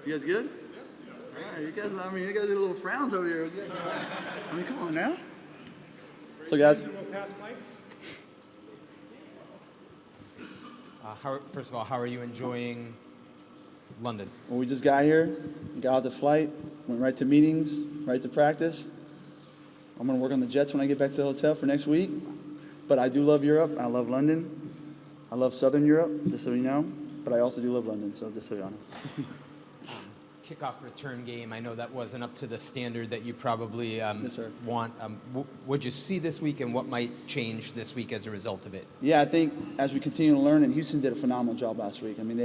You guys good? All right, you guys did little frowns over here. I mean, come on now. So, guys. First of all, how are you enjoying London? Well, we just got here, got out the flight, went right to meetings, right to practice. I'm going to work on the jets when I get back to the hotel for next week. But I do love Europe. I love London. I love Southern Europe, just so you know. But I also do love London, so just so you know. Kickoff return game, I know that wasn't up to the standard that you probably Yes, sir. want. What'd you see this week, and what might change this week as a result of it? Yeah, I think as we continue to learn, and Houston did a phenomenal job last week. I mean,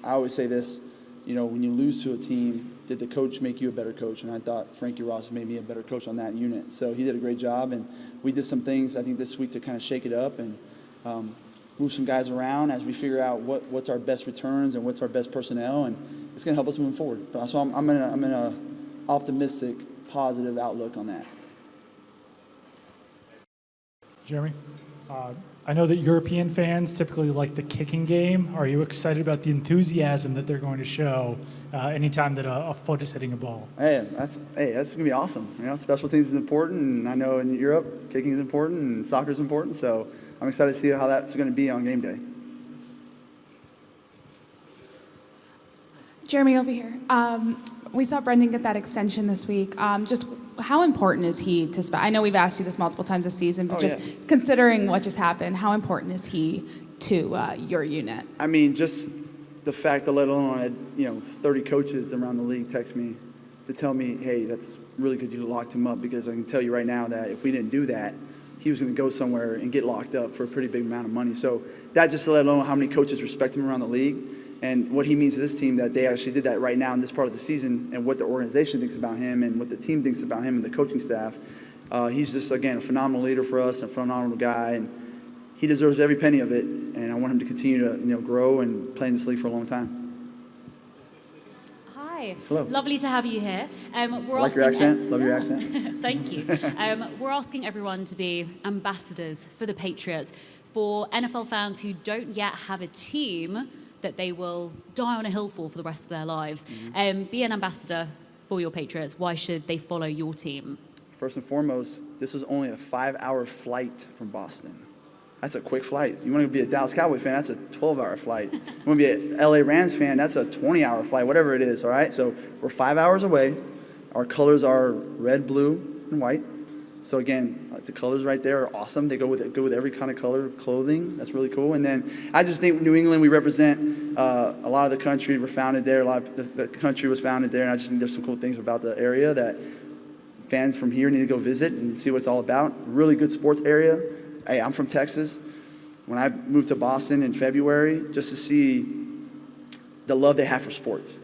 I always say this, when you lose to a team, did the coach make you a better coach? And I thought Frankie Ross made me a better coach on that unit. So he did a great job, and we did some things, I think, this week to kind of shake it up and move some guys around as we figure out what's our best returns and what's our best personnel, and it's going to help us move forward. So I'm in a optimistic, positive outlook on that. Jeremy, I know that European fans typically like the kicking game. Are you excited about the enthusiasm that they're going to show anytime that a foot is hitting a ball? Hey, that's going to be awesome. Special teams is important, and I know in Europe, kicking is important and soccer is important. So I'm excited to see how that's going to be on game day. Jeremy, over here. We saw Brenden get that extension this week. Just how important is he to I know we've asked you this multiple times this season, but considering what just happened, how important is he to your unit? I mean, just the fact that let alone I had 30 coaches around the league text me to tell me, hey, that's really good you locked him up, because I can tell you right now that if we didn't do that, he was going to go somewhere and get locked up for a pretty big amount of money. So that just to let alone how many coaches respect him around the league. And what he means to this team, that they actually did that right now in this part of the season, and what the organization thinks about him and what the team thinks about him and the coaching staff. He's just, again, a phenomenal leader for us, a phenomenal guy, and he deserves every penny of it. And I want him to continue to grow and play in this league for a long time. Hi. Hello. Lovely to have you here. I like your accent. Love your accent. Thank you. We're asking everyone to be ambassadors for the Patriots. For NFL fans who don't yet have a team that they will die on a hill for the rest of their lives. Be an ambassador for your Patriots. Why should they follow your team? First and foremost, this was only a 5-hour flight from Boston. That's a quick flight. You want to be a Dallas Cowboy fan, that's a 12-hour flight. You want to be a LA Rams fan, that's a 20-hour flight, whatever it is, all right? So we're 5 hours away. Our colors are red, blue, and white. So again, the colors right there are awesome. They go with every kind of color clothing. That's really cool. And then I just think New England, we represent a lot of the country. We're founded there. A lot of the country was founded there. And I just think there's some cool things about the area that fans from here need to go visit and see what it's all about. Really good sports area. Hey, I'm from Texas. When I moved to Boston in February, just to see the love they have for sports.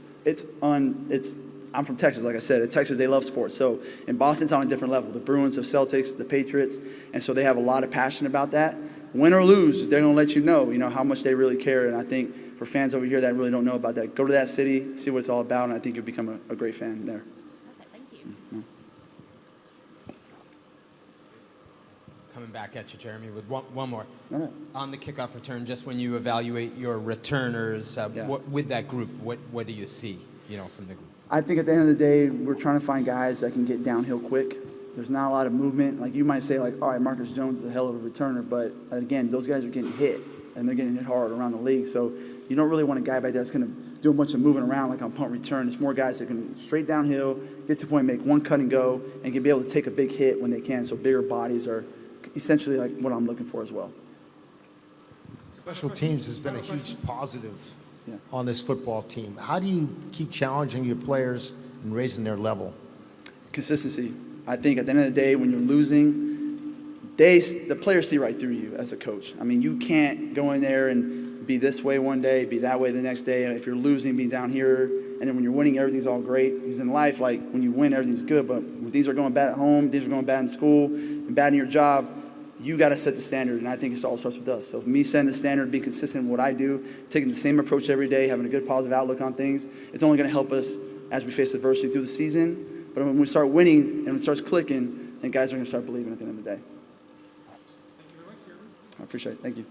I'm from Texas, like I said. In Texas, they love sports. So in Boston, it's on a different level. The Bruins, the Celtics, the Patriots. And so they have a lot of passion about that. Win or lose, they're going to let you know, how much they really care. And I think for fans over here that really don't know about that, go to that city, see what it's all about, and I think you'll become a great fan there. Perfect, thank you. Coming back at you, Jeremy, with one more. All right. On the kickoff return, just when you evaluate your returners, with that group, what do you see, from the group? I think at the end of the day, we're trying to find guys that can get downhill quick. There's not a lot of movement. Like you might say, all right, Marcus Jones is a hell of a returner, but again, those guys are getting hit, and they're getting hit hard around the league. So you don't really want a guy back there that's going to do a bunch of moving around like on punt return. It's more guys that can straight downhill, get to the point, make one cut and go, and can be able to take a big hit when they can. So bigger bodies are essentially like what I'm looking for as well. Special teams has been a huge positive on this football team. How do you keep challenging your players and raising their level? Consistency. I think at the end of the day, when you're losing, the players see right through you as a coach. I mean, you can't go in there and be this way one day, be that way the next day. And if you're losing, be down here. And then when you're winning, everything's all great. Because in life, like when you win, everything's good. But when things are going bad at home, things are going bad in school, and bad in your job, you got to set the standard, and I think it all starts with us. So me setting the standard, being consistent in what I do, taking the same approach every day, having a good positive outlook on things, it's only going to help us as we face adversity through the season. But when we start winning and it starts clicking, then guys are going to start believing at the end of the day. Thank you very much, Jeremy. I appreciate it. Thank you.